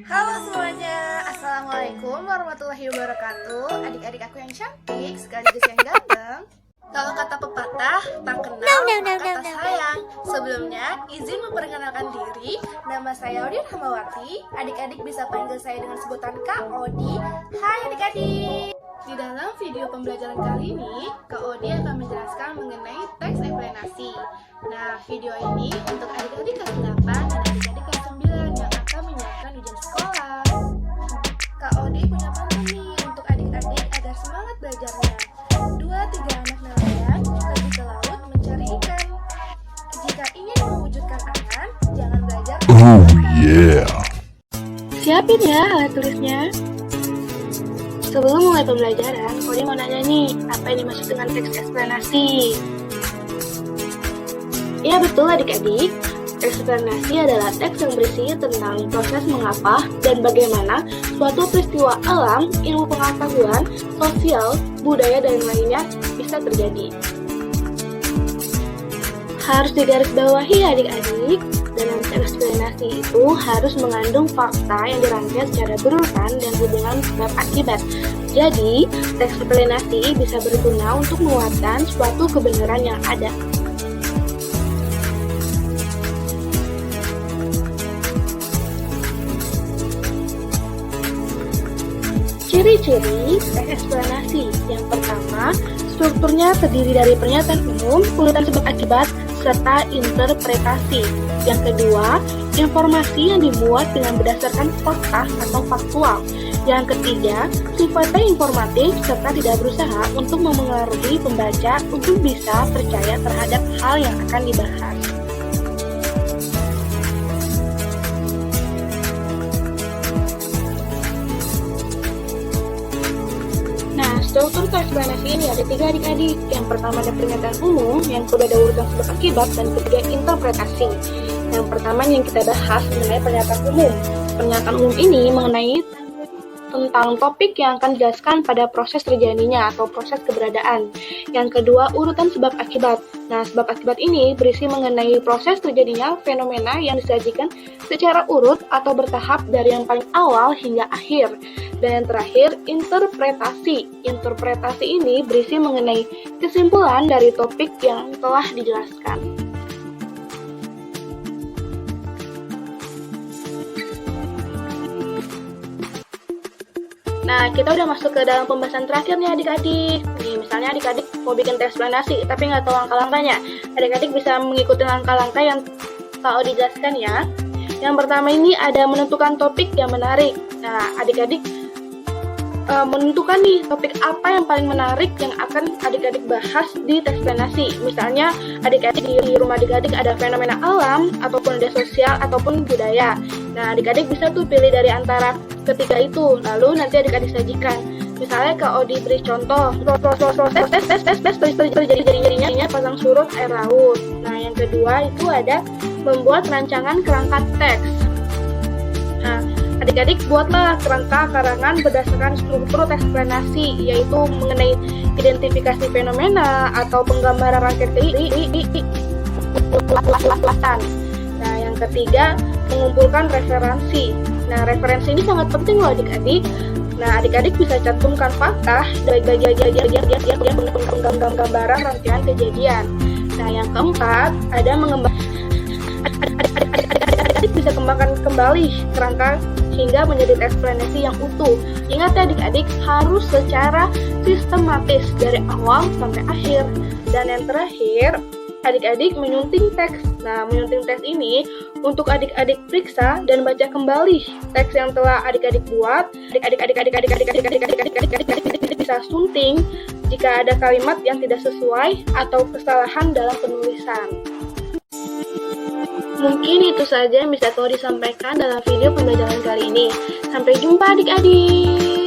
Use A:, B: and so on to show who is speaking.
A: Halo semuanya, Assalamualaikum warahmatullahi wabarakatuh. Adik-adik aku yang cantik, sekaligus yang ganteng. Kalau kata pepatah, tak kenal maka tak sayang. Sebelumnya, izin memperkenalkan diri. Nama saya Odi Rahmawati. Adik-adik bisa panggil saya dengan sebutan Kak Odi. Hai adik-adik. Di dalam video pembelajaran kali ini, Kak Odi akan menjelaskan mengenai teks eksplanasi. Nah, video ini untuk adik-adik kelas 8 dan adik-adik kelas 9 yang akan menyiapkan ujian sekolah. Kak Odi punya pantun nih untuk adik-adik agar semangat belajarnya. 2-3 anak nelayan pergi ke laut mencari ikan. Jika ingin mewujudkan angan, jangan belajar.
B: Oh yeah.
A: Siapin ya alat tulisnya. Sebelum mulai pembelajaran, Odi mau nanya nih, apa yang dimaksud dengan teks eksplanasi? Ya betul adik-adik, eksplanasi adalah teks yang berisi tentang proses mengapa dan bagaimana suatu peristiwa alam, ilmu pengetahuan, sosial, budaya, dan lainnya bisa terjadi. Harus digarisbawahi adik-adik, dalam teks eksplanasi itu harus mengandung fakta yang dirangkai secara berurutan dan hubungan sebab akibat. Jadi, teks eksplanasi bisa berguna untuk menguatkan suatu kebenaran yang ada. Ciri-ciri teks eksplanasi. Yang pertama, strukturnya terdiri dari pernyataan umum, urutan sebab akibat, serta interpretasi. Yang kedua, informasi yang dimuat dengan berdasarkan fakta atau faktual. Yang ketiga, sifatnya informatif serta tidak berusaha untuk memengaruhi pembaca untuk bisa percaya terhadap hal yang akan dibahas. Struktur teks eksplanasi ini ada 3 adik-adik. Yang pertama ada pernyataan umum, yang kedua ada urutan sebab akibat, dan ketiga interpretasi. Yang pertama yang kita bahas mengenai pernyataan umum. Pernyataan umum ini mengenai tentang topik yang akan dijelaskan pada proses terjadinya atau proses keberadaan. Yang kedua, urutan sebab akibat. Nah, sebab akibat ini berisi mengenai proses terjadinya fenomena yang disajikan secara urut atau bertahap dari yang paling awal hingga akhir. Dan yang terakhir, interpretasi. Interpretasi ini berisi mengenai kesimpulan dari topik yang telah dijelaskan. Nah, kita udah masuk ke dalam pembahasan terakhir nih adik-adik. Nih, misalnya adik-adik mau bikin teks eksplanasi, tapi nggak tahu langkah-langkahnya. Adik-adik bisa mengikuti langkah-langkah yang Kak Odi jelaskan ya. Yang pertama ini ada menentukan topik yang menarik. Nah, adik-adik menentukan nih topik apa yang paling menarik yang akan adik-adik bahas di teks eksplanasi. Misalnya adik-adik di rumah adik-adik ada fenomena alam, ataupun ada sosial, ataupun budaya. Nah, adik-adik bisa tuh pilih dari antara ketiga itu, lalu nanti adik-adik sajikan. Misalnya Kak Odi beri contoh proses terjadinya pasang surut air laut. Nah, yang kedua itu ada membuat rancangan kerangka teks. Nah, adik-adik buatlah kerangka karangan berdasarkan struktur teks eksplanasi, yaitu mengenai identifikasi fenomena atau penggambaran rangkaian kehidupan. Nah, yang ketiga mengumpulkan referensi. Nah, referensi ini sangat penting loh adik-adik. Nah, adik-adik bisa cantumkan fakta dari penggambaran rangkaian kejadian. Nah, yang keempat ada adik-adik bisa kembangkan kembali kerangka hingga menjadi teks eksplanasi yang utuh. Ingat ya adik-adik, harus secara sistematis dari awal sampai akhir. Dan yang terakhir, adik-adik menyunting teks. Nah, menyunting teks ini untuk adik-adik periksa dan baca kembali teks yang telah adik-adik buat. Adik-adik bisa sunting jika ada kalimat yang tidak sesuai atau kesalahan dalam penulisan. Mungkin itu saja yang bisa Kak Odi sampaikan dalam video pembelajaran kali ini. Sampai jumpa adik-adik.